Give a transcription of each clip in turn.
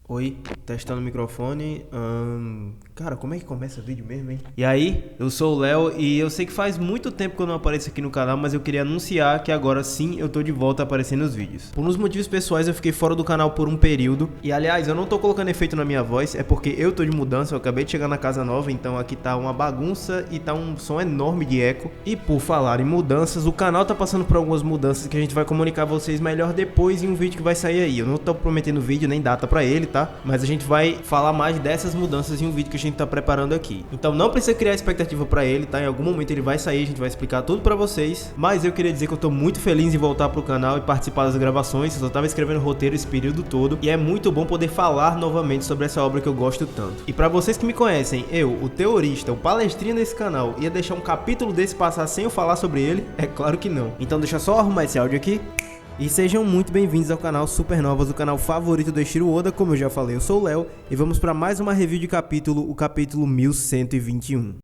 Oi, testando o microfone. Cara, como é que começa o vídeo mesmo, hein? E aí, eu sou o Léo e eu sei que faz muito tempo que eu não apareço aqui no canal, mas eu queria anunciar que agora sim eu tô de volta aparecendo nos vídeos. Por uns motivos pessoais eu fiquei fora do canal por um período. E aliás, eu não tô colocando efeito na minha voz, é porque eu tô de mudança, eu acabei de chegar na casa nova, então aqui tá uma bagunça e tá um som enorme de eco. E por falar em mudanças, o canal tá passando por algumas mudanças que a gente vai comunicar a vocês melhor depois em um vídeo que vai sair aí. Eu não tô prometendo vídeo nem data pra ele, tá? Mas a gente vai falar mais dessas mudanças em um vídeo que a gente tá preparando aqui. Então não precisa criar expectativa pra ele, tá? Em algum momento ele vai sair, a gente vai explicar tudo pra vocês. Mas eu queria dizer que eu tô muito feliz em voltar pro canal e participar das gravações. Eu só tava escrevendo roteiro esse período todo e é muito bom poder falar novamente sobre essa obra que eu gosto tanto. E pra vocês que me conhecem, eu, o teorista, o palestrinha desse canal, ia deixar um capítulo desse passar sem eu falar sobre ele? É claro que não. Então deixa só arrumar esse áudio aqui. E sejam muito bem-vindos ao canal Supernovas, o canal favorito do Eiichiro Oda. Como eu já falei, eu sou o Léo e vamos para mais uma review de capítulo, o capítulo 1121.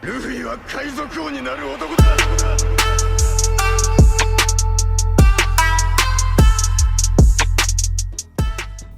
Luffyは海賊王になる男だ。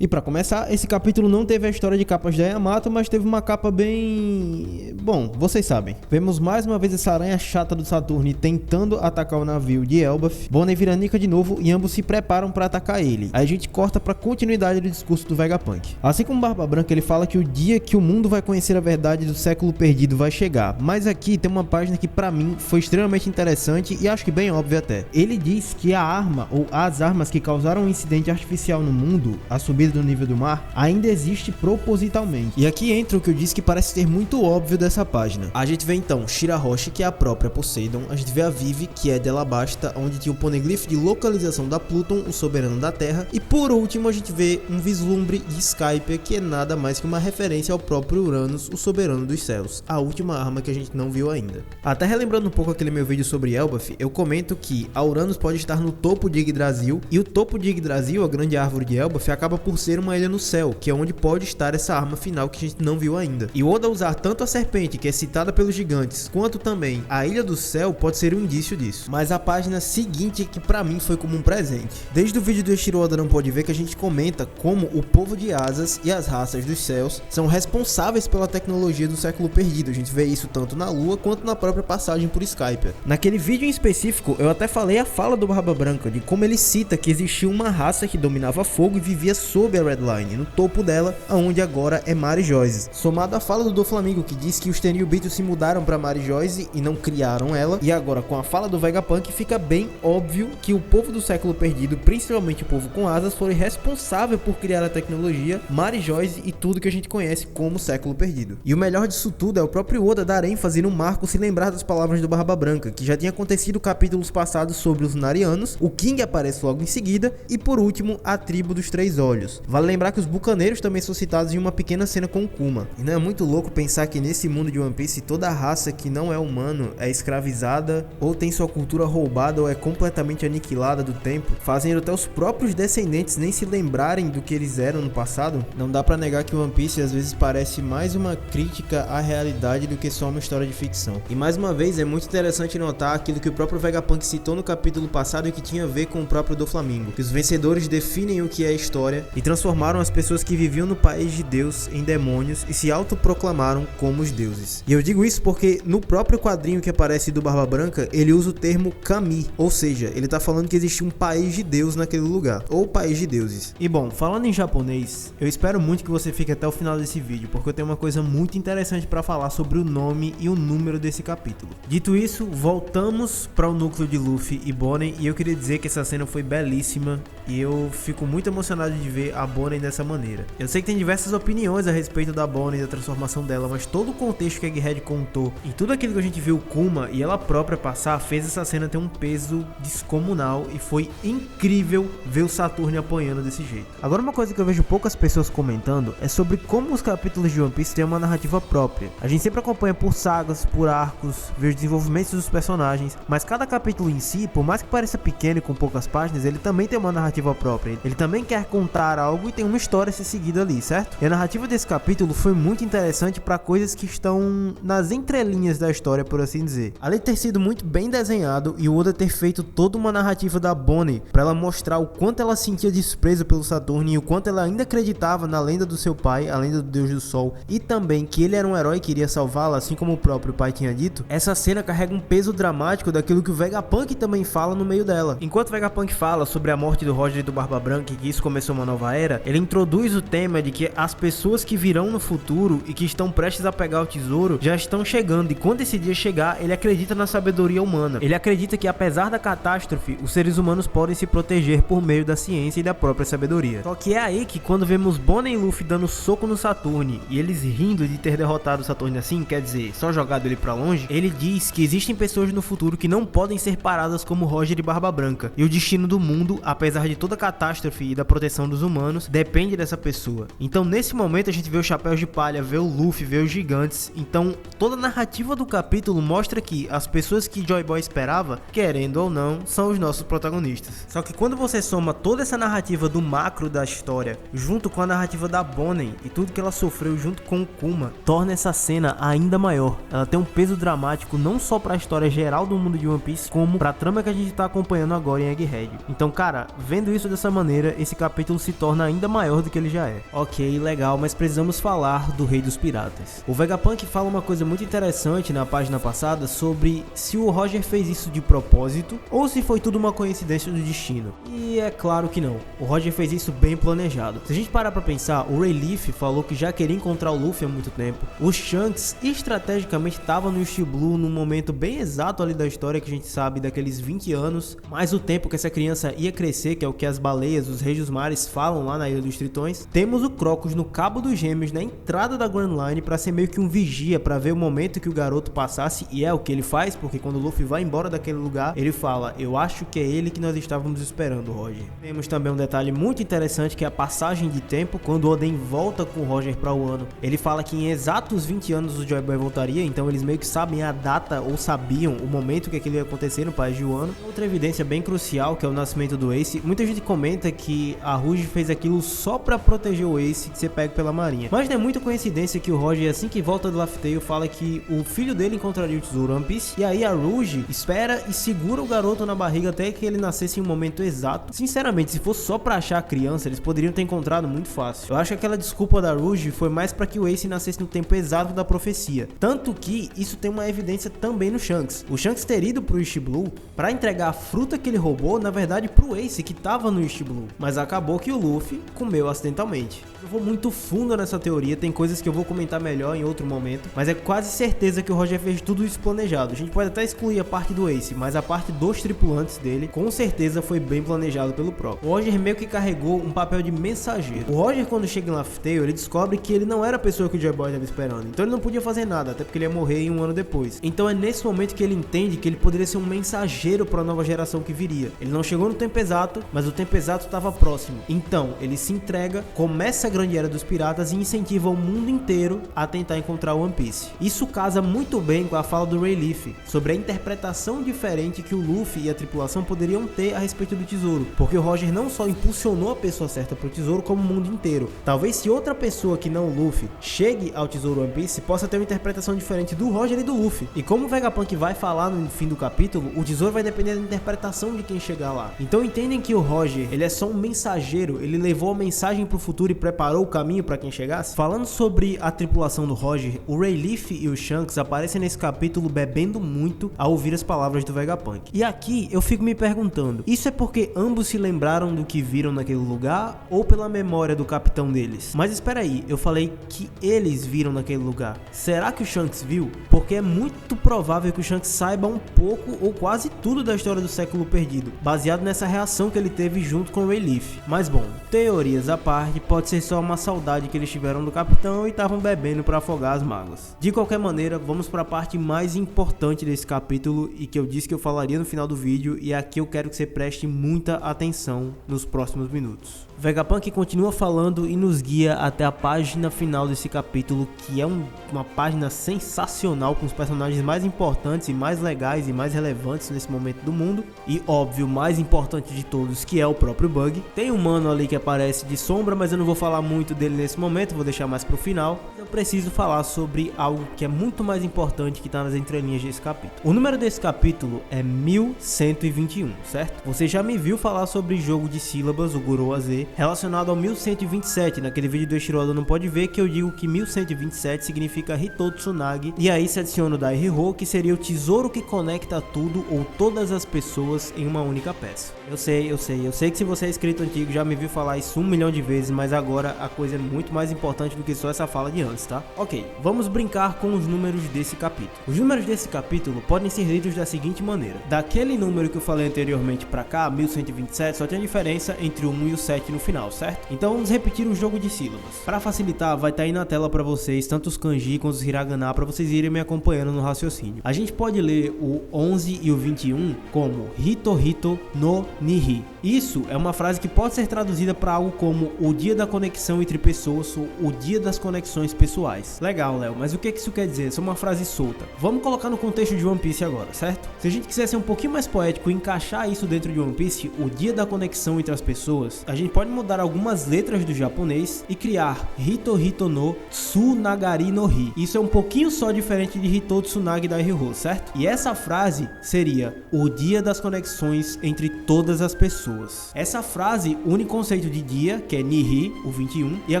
E pra começar, esse capítulo não teve a história de capas da Yamato, mas teve uma capa bem... Bom, vocês sabem. Vemos mais uma vez essa aranha chata do Saturne tentando atacar o navio de Elbaf. Bonnie vira Nika de novo e ambos se preparam pra atacar ele. Aí a gente corta pra continuidade do discurso do Vegapunk. Assim como Barba Branca, ele fala que o dia que o mundo vai conhecer a verdade do século perdido vai chegar. Mas aqui tem uma página que pra mim foi extremamente interessante e acho que bem óbvio até. Ele diz que a arma ou as armas que causaram um incidente artificial no mundo, a subida do nível do mar, ainda existe propositalmente. E aqui entra o que eu disse que parece ser muito óbvio dessa página. A gente vê então Shirahoshi, que é a própria Poseidon, a gente vê a Vivi, que é dela Basta, onde tinha o poneglyph de localização da Pluton, o soberano da Terra, e por último a gente vê um vislumbre de Skypiea, que é nada mais que uma referência ao próprio Uranus, o soberano dos céus, a última arma que a gente não viu ainda. Até relembrando um pouco aquele meu vídeo sobre Elbaf, eu comento que a Uranus pode estar no topo de Yggdrasil, e o topo de Yggdrasil, a grande árvore de Elbaf, acaba por ser uma ilha no céu, que é onde pode estar essa arma final que a gente não viu ainda. E Oda usar tanto a serpente, que é citada pelos gigantes, quanto também a ilha do céu pode ser um indício disso. Mas a página seguinte, que pra mim foi como um presente. Desde o vídeo do Eiichiro Oda não pode ver que a gente comenta como o povo de Asas e as raças dos céus são responsáveis pela tecnologia do século perdido. A gente vê isso tanto na Lua quanto na própria passagem por Skypiea. Naquele vídeo em específico, eu até falei a fala do Barba Branca, de como ele cita que existia uma raça que dominava fogo e vivia sob a Red Line, no topo dela, aonde agora é Mary Joyce. Somado à fala do Doflamingo, que diz que os Tenryubitos se mudaram para Mary Joyce e não criaram ela, e agora com a fala do Vegapunk fica bem óbvio que o povo do século perdido, principalmente o povo com asas, foi responsável por criar a tecnologia Mary Joyce e tudo que a gente conhece como século perdido. E o melhor disso tudo é o próprio Oda dar ênfase no Marco se lembrar das palavras do Barba Branca, que já tinha acontecido capítulos passados sobre os Narianos, o King aparece logo em seguida, e por último, a tribo dos Três Olhos. Vale lembrar que os bucaneiros também são citados em uma pequena cena com o Kuma. E não é muito louco pensar que nesse mundo de One Piece toda raça que não é humano é escravizada, ou tem sua cultura roubada, ou é completamente aniquilada do tempo, fazendo até os próprios descendentes nem se lembrarem do que eles eram no passado? Não dá pra negar que One Piece às vezes parece mais uma crítica à realidade do que só uma história de ficção. E mais uma vez é muito interessante notar aquilo que o próprio Vegapunk citou no capítulo passado e que tinha a ver com o próprio Doflamingo, que os vencedores definem o que é história e transformaram as pessoas que viviam no país de Deus em demônios e se autoproclamaram como os deuses. E eu digo isso porque no próprio quadrinho que aparece do Barba Branca, ele usa o termo Kami, ou seja, ele tá falando que existia um país de Deus naquele lugar, ou país de deuses. E bom, falando em japonês, eu espero muito que você fique até o final desse vídeo, porque eu tenho uma coisa muito interessante para falar sobre o nome e o número desse capítulo. Dito isso, voltamos para o núcleo de Luffy e Bonnie, e eu queria dizer que essa cena foi belíssima e eu fico muito emocionado de ver a Bonnie dessa maneira. Eu sei que tem diversas opiniões a respeito da Bonnie e da transformação dela, mas todo o contexto que a Egghead contou e tudo aquilo que a gente viu o Kuma e ela própria passar fez essa cena ter um peso descomunal e foi incrível ver o Saturne apanhando desse jeito. Agora uma coisa que eu vejo poucas pessoas comentando é sobre como os capítulos de One Piece têm uma narrativa própria. A gente sempre acompanha por sagas, por arcos, vê os desenvolvimentos dos personagens, mas cada capítulo em si, por mais que pareça pequeno e com poucas páginas, ele também tem uma narrativa própria. Ele também quer contar explicar algo e tem uma história a ser seguida ali, certo? E a narrativa desse capítulo foi muito interessante para coisas que estão nas entrelinhas da história, por assim dizer. Além de ter sido muito bem desenhado e o Oda ter feito toda uma narrativa da Bonnie para ela mostrar o quanto ela sentia desprezo pelo Saturno e o quanto ela ainda acreditava na lenda do seu pai, a lenda do Deus do Sol, e também que ele era um herói que iria salvá-la, assim como o próprio pai tinha dito, essa cena carrega um peso dramático daquilo que o Vegapunk também fala no meio dela. Enquanto o Vegapunk fala sobre a morte do Roger e do Barba Branca e que isso começou uma nova era, ele introduz o tema de que as pessoas que virão no futuro e que estão prestes a pegar o tesouro já estão chegando, e quando esse dia chegar, ele acredita na sabedoria humana. Ele acredita que apesar da catástrofe, os seres humanos podem se proteger por meio da ciência e da própria sabedoria. Só que é aí que quando vemos Bonnie e Luffy dando soco no Saturn e eles rindo de ter derrotado o Saturn assim, quer dizer, só jogado ele pra longe, ele diz que existem pessoas no futuro que não podem ser paradas como Roger e Barba Branca, e o destino do mundo, apesar de toda a catástrofe e da proteção dos humanos, depende dessa pessoa. Então nesse momento a gente vê os Chapéus de Palha, vê o Luffy, vê os gigantes. Então toda a narrativa do capítulo mostra que as pessoas que Joy Boy esperava, querendo ou não, são os nossos protagonistas. Só que quando você soma toda essa narrativa do macro da história junto com a narrativa da Bonnie e tudo que ela sofreu junto com o Kuma, torna essa cena ainda maior. Ela tem um peso dramático não só para a história geral do mundo de One Piece, como para a trama que a gente tá acompanhando agora em Egghead. Então, cara, vendo isso dessa maneira, esse capítulo se torna ainda maior do que ele já é. Ok, legal, mas precisamos falar do Rei dos Piratas. O Vegapunk fala uma coisa muito interessante na página passada sobre se o Roger fez isso de propósito ou se foi tudo uma coincidência do destino. E é claro que não. O Roger fez isso bem planejado. Se a gente parar pra pensar, o Rayleigh falou que já queria encontrar o Luffy há muito tempo. O Shanks estrategicamente estava no East Blue num momento bem exato ali da história que a gente sabe daqueles 20 anos, mais o tempo que essa criança ia crescer, que é o que as baleias, os reis dos mares falam lá na Ilha dos Tritões. Temos o Crocus no Cabo dos Gêmeos, na entrada da Grand Line, pra ser meio que um vigia, pra ver o momento que o garoto passasse, e é o que ele faz, porque quando o Luffy vai embora daquele lugar, ele fala: eu acho que é ele que nós estávamos esperando, Roger. Temos também um detalhe muito interessante, que é a passagem de tempo. Quando o Oden volta com o Roger pra Wano, ele fala que em exatos 20 anos o Joy Boy voltaria, então eles meio que sabem a data, ou sabiam o momento que aquilo ia acontecer no país de Wano. Outra evidência bem crucial, que é o nascimento do Ace. Muita gente comenta que a Rouge fez aquilo só pra proteger o Ace de ser pego pela marinha, mas não é muita coincidência que o Roger, assim que volta do Laugh Tale, fala que o filho dele encontraria o tesouro One Piece, e aí a Rouge espera e segura o garoto na barriga até que ele nascesse em um momento exato. Sinceramente, se fosse só pra achar a criança, eles poderiam ter encontrado muito fácil. Eu acho que aquela desculpa da Rouge foi mais pra que o Ace nascesse no tempo exato da profecia, tanto que isso tem uma evidência também no Shanks. O Shanks ter ido pro East Blue pra entregar a fruta que ele roubou, na verdade pro Ace que tava no East Blue, mas acabou que o Luffy comeu acidentalmente. Eu vou muito fundo nessa teoria, tem coisas que eu vou comentar melhor em outro momento, mas é quase certeza que o Roger fez tudo isso planejado. A gente pode até excluir a parte do Ace, mas a parte dos tripulantes dele, com certeza foi bem planejado pelo próprio. O Roger meio que carregou um papel de mensageiro. O Roger, quando chega em Laugh Tale, ele descobre que ele não era a pessoa que o Joy Boy estava esperando, então ele não podia fazer nada, até porque ele ia morrer em um ano depois. Então é nesse momento que ele entende que ele poderia ser um mensageiro para a nova geração que viria. Ele não chegou no tempo exato, mas o tempo exato estava próximo. Então ele se entrega, começa a grande era dos piratas e incentiva o mundo inteiro a tentar encontrar o One Piece. Isso casa muito bem com a fala do Rayleigh sobre a interpretação diferente que o Luffy e a tripulação poderiam ter a respeito do tesouro, porque o Roger não só impulsionou a pessoa certa pro tesouro, como o mundo inteiro. Talvez se outra pessoa que não o Luffy chegue ao tesouro One Piece, possa ter uma interpretação diferente do Roger e do Luffy. E como o Vegapunk vai falar no fim do capítulo, o tesouro vai depender da interpretação de quem chegar lá. Então entendem que o Roger, ele é só um mensageiro, ele levou a mensagem pro futuro e preparou o caminho para quem chegasse. Falando sobre a tripulação do Roger, o Rayleigh e o Shanks aparecem nesse capítulo bebendo muito ao ouvir as palavras do Vegapunk. E aqui eu fico me perguntando, isso é porque ambos se lembraram do que viram naquele lugar ou pela memória do capitão deles? Mas espera aí, eu falei que eles viram naquele lugar. Será que o Shanks viu? Porque é muito provável que o Shanks saiba um pouco ou quase tudo da história do século perdido, baseado nessa reação que ele teve junto com o Rayleigh. Mas bom, teorias à parte, pode ser só uma saudade que eles tiveram do capitão e estavam bebendo para afogar as mágoas. De qualquer maneira, vamos para a parte mais importante desse capítulo e que eu disse que eu falaria no final do vídeo, e aqui eu quero que você preste muita atenção nos próximos minutos. Vegapunk continua falando e nos guia até a página final desse capítulo, que é uma página sensacional, com os personagens mais importantes e mais legais e mais relevantes nesse momento do mundo, e óbvio, mais importante de todos, que é o próprio Bug. Tem um mano ali que aparece de sombra, mas eu não vou falar muito dele nesse momento, vou deixar mais pro final. Eu preciso falar sobre algo que é muito mais importante que tá nas entrelinhas desse capítulo. O número desse capítulo é 1121, certo? Você já me viu falar sobre jogo de sílabas, o Gorowa Z, relacionado ao 1127, naquele vídeo do Eiichiro Oda não pode ver, que eu digo que 1127 significa Hitou Tsunagi, e aí se adiciona o Dairyou, que seria o tesouro que conecta tudo ou todas as pessoas em uma única peça. Eu sei que se você é inscrito antigo já me viu falar isso 1 milhão de vezes, mas agora a coisa é muito mais importante do que só essa fala de antes, tá? Ok, vamos brincar com os números desse capítulo. Os números desse capítulo podem ser lidos da seguinte maneira: daquele número que eu falei anteriormente pra cá, 1127, só tem a diferença entre o 1 e o 7 no final, certo? Então vamos repetir o jogo de sílabas. Para facilitar, vai estar aí na tela pra vocês, tanto os kanji quanto os hiragana, pra vocês irem me acompanhando no raciocínio. A gente pode ler o 11 e o 21 como Hito Hito no Nihi. Isso é uma frase que pode ser traduzida para algo como o dia da conexão entre pessoas ou o dia das conexões pessoais. Legal, Léo, mas o que isso quer dizer? Isso é uma frase solta. Vamos colocar no contexto de One Piece agora, certo? Se a gente quiser ser um pouquinho mais poético e encaixar isso dentro de One Piece, o dia da conexão entre as pessoas, a gente pode mudar algumas letras do japonês e criar Hito Hito no Tsunagari no Hi. Isso é um pouquinho só diferente de Hitou Tsunagi Dairyou, certo? E essa frase seria o dia das conexões entre todas as pessoas. Essa frase une o conceito de dia, que é Nihi, o 21, e a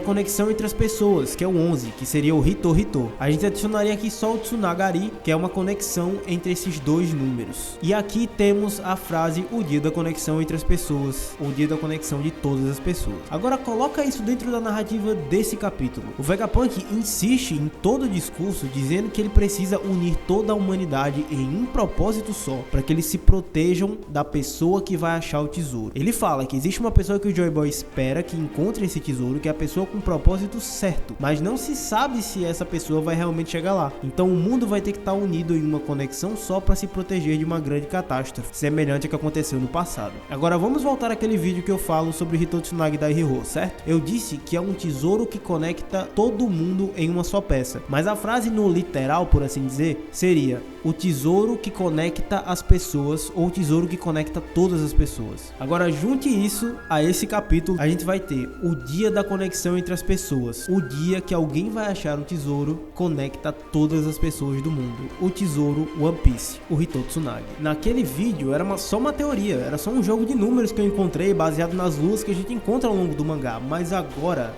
conexão entre as pessoas, que é o 11, que seria o Hito Hito. A gente adicionaria aqui só o Tsunagari, que é uma conexão entre esses dois números. E aqui temos a frase o dia da conexão entre as pessoas, o dia da conexão de todas as pessoas. Agora coloca isso dentro da narrativa desse capítulo. O Vegapunk insiste em todo o discurso dizendo que ele precisa unir toda a humanidade em um propósito só, para que eles se protejam da pessoa que vai achar o tesouro. Ele fala que existe uma pessoa que o Joy Boy espera que encontre esse tesouro, que é a pessoa com o propósito certo, mas não se sabe se essa pessoa vai realmente chegar lá. Então o mundo vai ter que estar unido em uma conexão só para se proteger de uma grande catástrofe, semelhante ao que aconteceu no passado. Agora vamos voltar àquele vídeo que eu falo sobre Hitou Tsunagi Dairyou, certo? Eu disse que é um tesouro que conecta todo mundo em uma só peça, mas a frase no literal, por assim dizer, seria o tesouro que conecta as pessoas ou o tesouro que conecta todas as pessoas. Agora junte isso a esse capítulo, a gente vai ter o dia da conexão entre as pessoas, o dia que alguém vai achar o tesouro conecta todas as pessoas do mundo, o tesouro One Piece, o Hitou Tsunagi. Naquele vídeo era só uma teoria, era só um jogo de números que eu encontrei baseado nas luas que a gente encontra ao longo do mangá, mas agora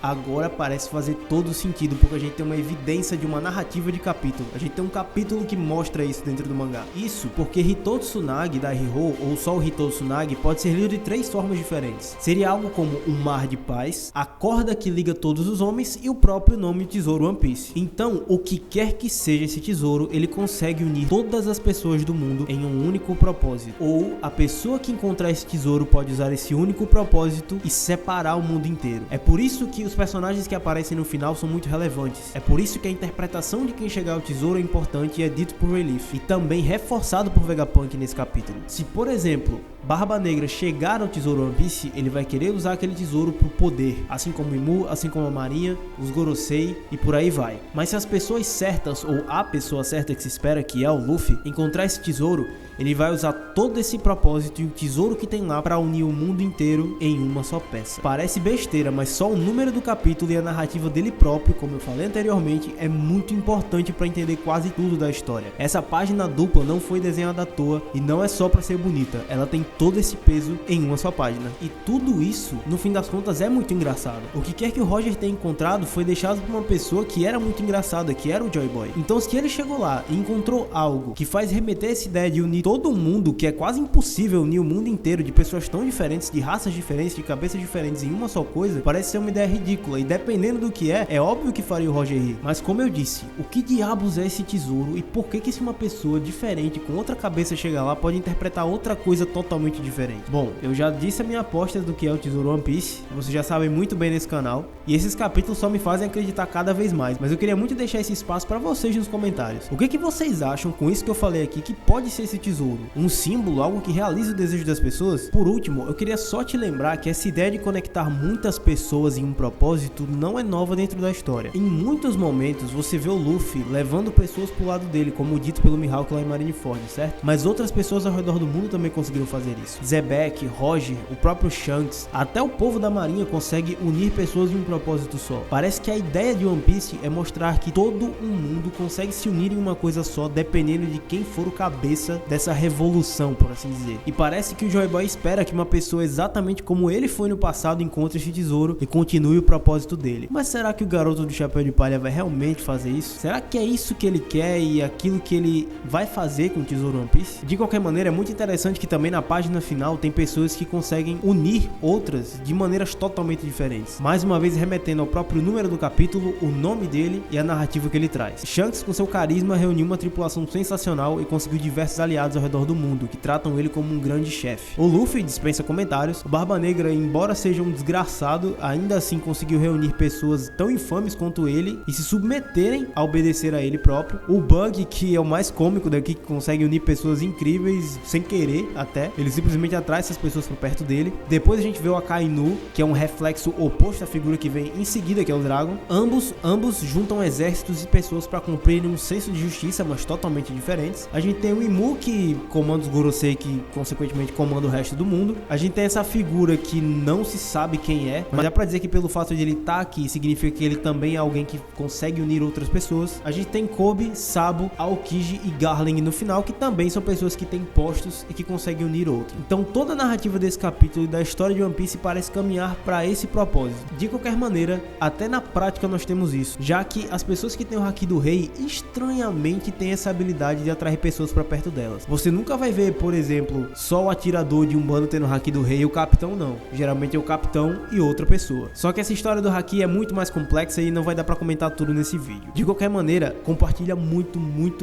parece fazer todo sentido, porque a gente tem uma evidência de uma narrativa de capítulo, a gente tem um capítulo que mostra isso dentro do mangá. Isso porque Hitou Tsunagi Dairyou, ou só o Hitou Tsunagi, pode ser lido de 3 formas diferentes. Seria algo como um mar de paz, a corda que liga todos os homens e o próprio nome tesouro One Piece. Então, o que quer que seja esse tesouro, ele consegue unir todas as pessoas do mundo em um único propósito. Ou a pessoa que encontrar esse tesouro pode usar esse único propósito e separar o mundo inteiro. É por isso que os personagens que aparecem no final são muito relevantes. É por isso que a interpretação de quem chegar ao tesouro é importante e é dito por Relief, e também reforçado por Vegapunk nesse capítulo. Se, por exemplo, Barba Negra chegar ao tesouro One Piece, ele vai querer usar aquele tesouro pro poder, assim como o Imu, assim como a Marinha, os Gorosei e por aí vai. Mas se as pessoas certas, ou a pessoa certa que se espera, que é o Luffy, encontrar esse tesouro, ele vai usar todo esse propósito e o tesouro que tem lá para unir o mundo inteiro em uma só peça. Parece besteira, mas só o número do capítulo e a narrativa dele próprio, como eu falei anteriormente, é muito importante para entender quase tudo da história. Essa página dupla não foi desenhada à toa e não é só para ser bonita, ela tem todo esse peso em uma só página. E tudo isso, no fim das contas, é muito engraçado. O que quer que o Roger tenha encontrado foi deixado por uma pessoa que era muito engraçada, que era o Joy Boy. Então, se ele chegou lá e encontrou algo que faz remeter essa ideia de unir todo mundo, que é quase impossível unir o mundo inteiro de pessoas tão diferentes, de raças diferentes, de cabeças diferentes em uma só coisa, parece ser uma ideia ridícula. E dependendo do que é óbvio que faria o Roger rir. Mas como eu disse, o que diabos é esse tesouro e por que se uma pessoa diferente com outra cabeça chegar lá pode interpretar outra coisa totalmente diferente? Bom, eu já disse a minha aposta do que é o tesouro One Piece, vocês já sabem muito bem nesse canal, e esses capítulos só me fazem acreditar cada vez mais, mas eu queria muito deixar esse espaço para vocês nos comentários. O que vocês acham com isso que eu falei aqui que pode ser esse tesouro? Um símbolo, algo que realiza o desejo das pessoas? Por último, eu queria só te lembrar que essa ideia de conectar muitas pessoas em um propósito não é nova dentro da história. Em muitos momentos você vê o Luffy levando pessoas pro lado dele, como dito pelo Mihawk lá em Marineford, certo? Mas outras pessoas ao redor do mundo também conseguiram fazer isso. Zebek, Roger, o próprio Shanks, até até o povo da marinha consegue unir pessoas em um propósito só. Parece que a ideia de One Piece é mostrar que todo um mundo consegue se unir em uma coisa só, dependendo de quem for o cabeça dessa revolução, por assim dizer. E parece que o Joy Boy espera que uma pessoa exatamente como ele foi no passado encontre esse tesouro e continue o propósito dele. Mas será que o garoto do chapéu de palha vai realmente fazer isso? Será que é isso que ele quer e aquilo que ele vai fazer com o tesouro One Piece? De qualquer maneira, é muito interessante que também na página final tem pessoas que conseguem unir outras de maneiras totalmente diferentes. Mais uma vez remetendo ao próprio número do capítulo, o nome dele e a narrativa que ele traz. Shanks, com seu carisma, reuniu uma tripulação sensacional e conseguiu diversos aliados ao redor do mundo, que tratam ele como um grande chefe. O Luffy dispensa comentários. O Barba Negra, embora seja um desgraçado, ainda assim conseguiu reunir pessoas tão infames quanto ele e se submeterem a obedecer a ele próprio. O Bug, que é o mais cômico daqui, que consegue unir pessoas incríveis sem querer até. Ele simplesmente atrai essas pessoas para perto dele. Depois a gente vê o Akainu, que é um reflexo oposto à figura que vem em seguida, que é o Dragon. Ambos juntam exércitos e pessoas para cumprirem um senso de justiça, mas totalmente diferentes. A gente tem o Imu, que comanda os Gorosei, que consequentemente comanda o resto do mundo. A gente tem essa figura que não se sabe quem é, mas dá pra dizer que pelo fato de ele estar aqui, significa que ele também é alguém que consegue unir outras pessoas. A gente tem Kobe, Sabo, Aokiji e Garling no final, que também são pessoas que têm postos e que conseguem unir outros. Então toda a narrativa desse capítulo e da história de One Piece parece caminhar para esse propósito. De qualquer maneira, até na prática nós temos isso, já que as pessoas que têm o Haki do Rei estranhamente têm essa habilidade de atrair pessoas para perto delas. Você nunca vai ver, por exemplo, só o atirador de um bando tendo o Haki do Rei e o capitão não. Geralmente é o capitão e outra pessoa. Só que essa história do Haki é muito mais complexa e não vai dar pra comentar tudo nesse vídeo. De qualquer maneira, compartilha muito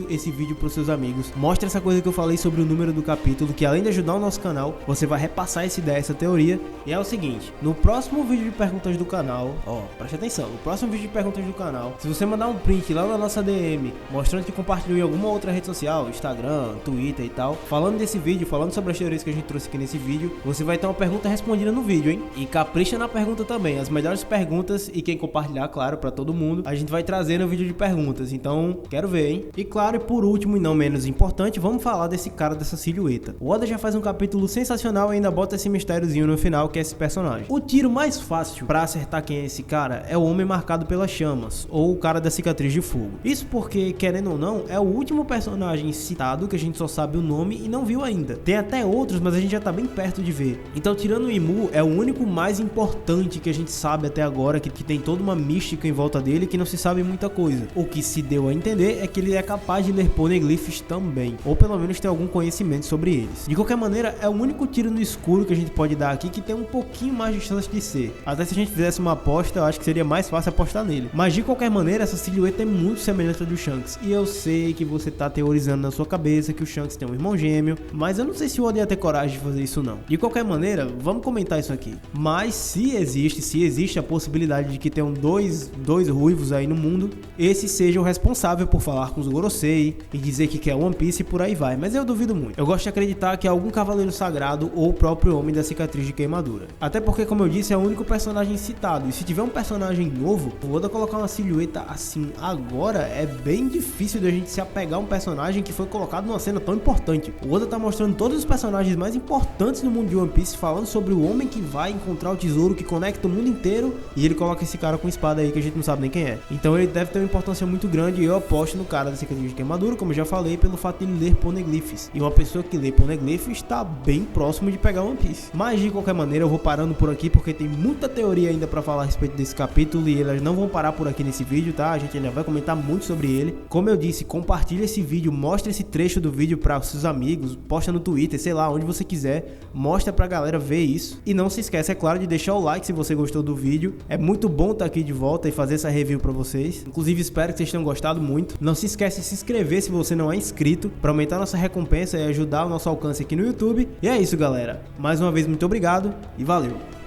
esse vídeo pros seus amigos. Mostra essa coisa que eu falei sobre o número do capítulo, que além de ajudar o nosso canal, você vai repassar essa ideia, essa teoria. E é o seguinte, no próximo vídeo de perguntas do canal, preste atenção, no próximo vídeo de perguntas do canal, se você mandar um print lá na nossa DM, mostrando que compartilhou em alguma outra rede social, Instagram, Twitter e tal, falando desse vídeo, falando sobre as teorias que a gente trouxe aqui nesse vídeo, você vai ter uma pergunta respondida no vídeo, hein? E capricha na pergunta também, as melhores perguntas e quem compartilhar, claro, pra todo mundo, a gente vai trazer no vídeo de perguntas, então quero ver, hein? E claro, e por último e não menos importante, vamos falar desse cara, dessa silhueta. O Oda já faz um capítulo sensacional e ainda bota esse mistériozinho no final, que é esse personagem. O tiro mais fácil pra acertar quem é esse cara é o homem marcado pelas chamas, ou o cara da cicatriz de fogo. Isso porque, querendo ou não, é o último personagem citado que a gente só sabe o nome e não viu ainda. Tem até outros, mas a gente já tá bem perto de ver. Então, tirando o Imu, é o único mais importante que a gente sabe até agora, que tem toda uma mística em volta dele, que não se sabe muita coisa. O que se deu a entender é que ele é capaz de ler poneglyphs também, ou pelo menos ter algum conhecimento sobre eles. De qualquer maneira, é o único tiro no escuro que a gente pode dar aqui que tem um pouquinho mais de chance de ser. Até se a gente fizesse uma aposta, eu acho que seria mais fácil apostar nele. Mas de qualquer maneira, essa silhueta é muito semelhante à do Shanks. E eu sei que você tá teorizando na sua cabeça que o Shanks tem um irmão gêmeo, mas eu não sei se o Oda ia ter coragem de fazer isso não. De qualquer maneira, vamos comentar isso aqui. Mas se existe a possibilidade de que tenham dois ruivos aí no mundo, esse seja o responsável por falar com os Gorosei e dizer que quer One Piece e por aí vai. Mas eu duvido muito. Eu gosto de acreditar que é algum cavaleiro sagrado ou o próprio homem da cicatriz de queimadura. Até porque, como eu disse, é o único personagem citado. E se tiver um personagem novo, o Oda colocar uma silhueta assim agora, é bem difícil de a gente se apegar a um personagem que foi colocado numa cena tão importante. O Oda tá mostrando todos os personagens mais importantes no mundo de One Piece, falando sobre o homem que vai encontrar o tesouro que conecta o mundo inteiro, e ele coloca esse cara com espada aí que a gente não sabe nem quem é. Então ele deve ter uma importância muito grande, e eu aposto no cara da cicatriz de queimadura, como eu já falei, pelo fato de ele ler poneglyphs. E uma pessoa que lê poneglyphs está bem próximo de pegar One Piece. Mas de qualquer maneira, eu vou parando por aqui porque tem muita teoria ainda pra falar a respeito desse capítulo, e elas não vão parar por aqui nesse vídeo, tá? A gente ainda vai comentar muito sobre ele. Como eu disse, compartilha esse vídeo, mostra esse trecho do vídeo para seus amigos, posta no Twitter, sei lá, onde você quiser, mostra pra galera ver isso. E não se esquece, é claro, de deixar o like se você gostou do vídeo. É muito bom estar aqui de volta e fazer essa review pra vocês. Inclusive, espero que vocês tenham gostado muito. Não se esquece de se inscrever se você não é inscrito, pra aumentar nossa recompensa e ajudar o nosso alcance aqui no YouTube. E é isso, galera. Mais uma vez, muito obrigado e valeu!